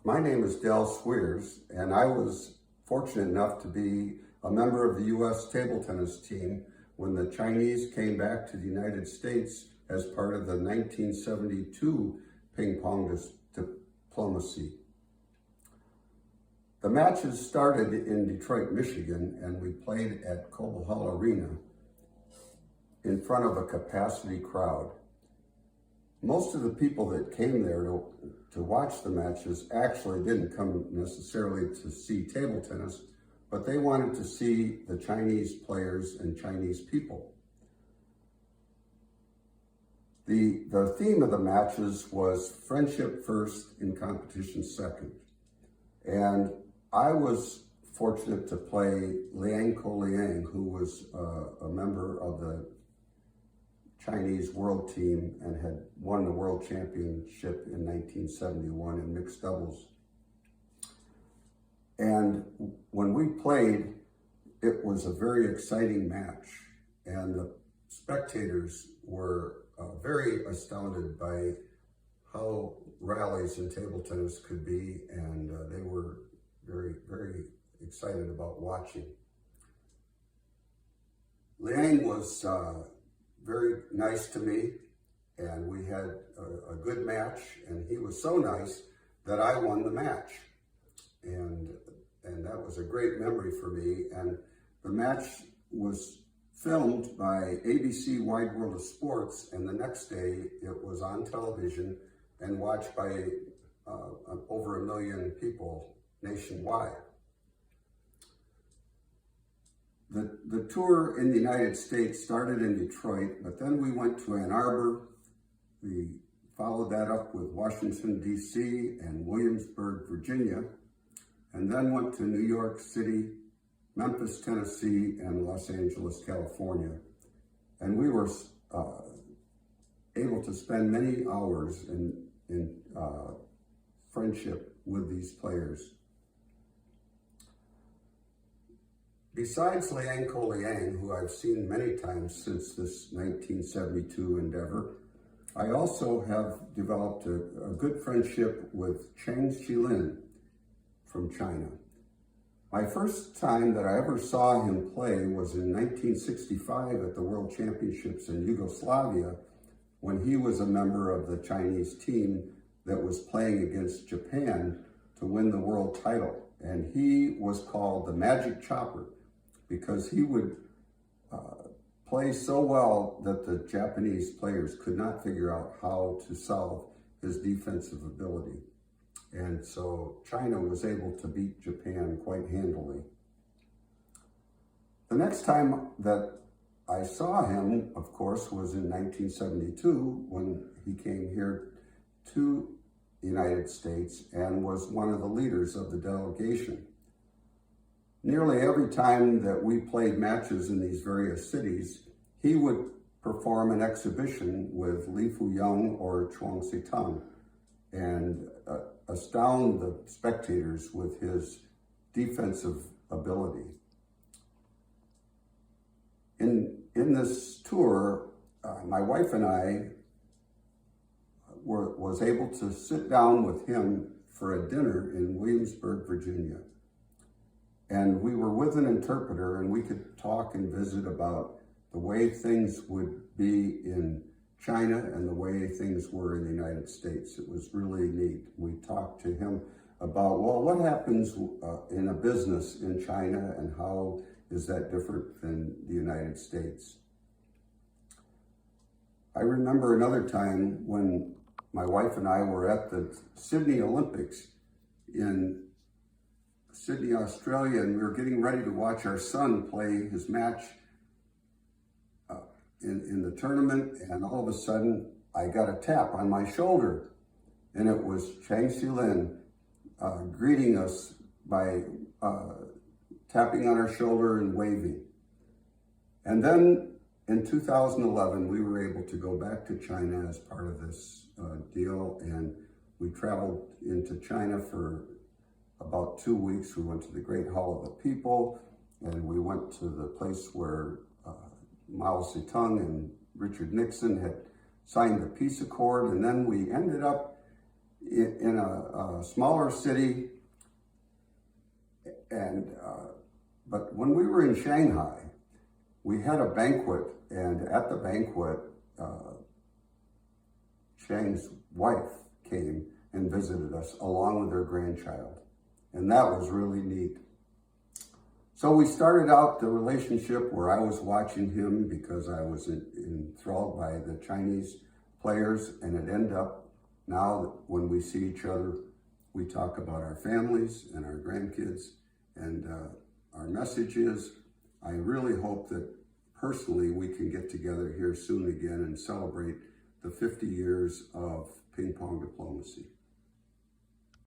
My name is Dell, and I was fortunate enough to be a member of the U.S. table tennis team when the Chinese came back to the United States as part of the 1972 ping pong diplomacy. The matches started in Detroit, Michigan, and we played at Coble Hall Arena in front of a capacity crowd. Most of the people that came there to watch the matches actually didn't come necessarily to see table tennis, but they wanted to see the Chinese players and Chinese people. The theme of the matches was friendship first and competition second. And I was fortunate to play Liang Ko-Liang, who was a member of the Chinese world team and had won the world championship in 1971 in mixed doubles. And when we played, it was a very exciting match, and the spectators were very astounded by how rallies in table tennis could be, and they were very, very excited about watching. Liang was very nice to me, and we had a good match, and he was so nice that I won the match. And that was a great memory for me. And the match was filmed by ABC Wide World of Sports, and the next day it was on television and watched by over 1 million people nationwide. The tour in the United States started in Detroit, but then we went to Ann Arbor. We followed that up with Washington, D.C. and Williamsburg, Virginia, and then went to New York City, Memphis, Tennessee, and Los Angeles, California. And we were able to spend many hours in friendship with these players. Besides Liang Ko-Liang, who I've seen many times since this 1972 endeavor, I also have developed a good friendship with Cheng Shilin from China. My first time that I ever saw him play was in 1965 at the World Championships in Yugoslavia, when he was a member of the Chinese team that was playing against Japan to win the world title. And he was called the Magic Chopper, because he would play so well that the Japanese players could not figure out how to solve his defensive ability. And so China was able to beat Japan quite handily. The next time that I saw him, of course, was in 1972 when he came here to the United States and was one of the leaders of the delegation. Nearly every time that we played matches in these various cities, he would perform an exhibition with Li Fuyang or Chuang Zitang and astound the spectators with his defensive ability. In this tour, my wife and I was able to sit down with him for a dinner in Williamsburg, Virginia. And we were with an interpreter, and we could talk and visit about the way things would be in China and the way things were in the United States. It was really neat. We talked to him about, well, what happens in a business in China and how is that different than the United States? I remember another time when my wife and I were at the Sydney Olympics in Sydney, Australia, and we were getting ready to watch our son play his match in the tournament, and all of a sudden I got a tap on my shoulder, and it was Cheng Shilin greeting us by tapping on our shoulder and waving. And then in 2011, we were able to go back to China as part of this deal, and we traveled into China for about 2 weeks. We went to the Great Hall of the People, and we went to the place where Mao Zedong and Richard Nixon had signed the peace accord, and then we ended up in a smaller city, and but when we were in Shanghai, we had a banquet, and at the banquet, Chang's wife came and visited us along with her grandchild, and that was really neat. So we started out the relationship where I was watching him because I was enthralled by the Chinese players, and it ended up now when we see each other, we talk about our families and our grandkids, and our message is, I really hope that personally we can get together here soon again and celebrate the 50 years of ping pong diplomacy.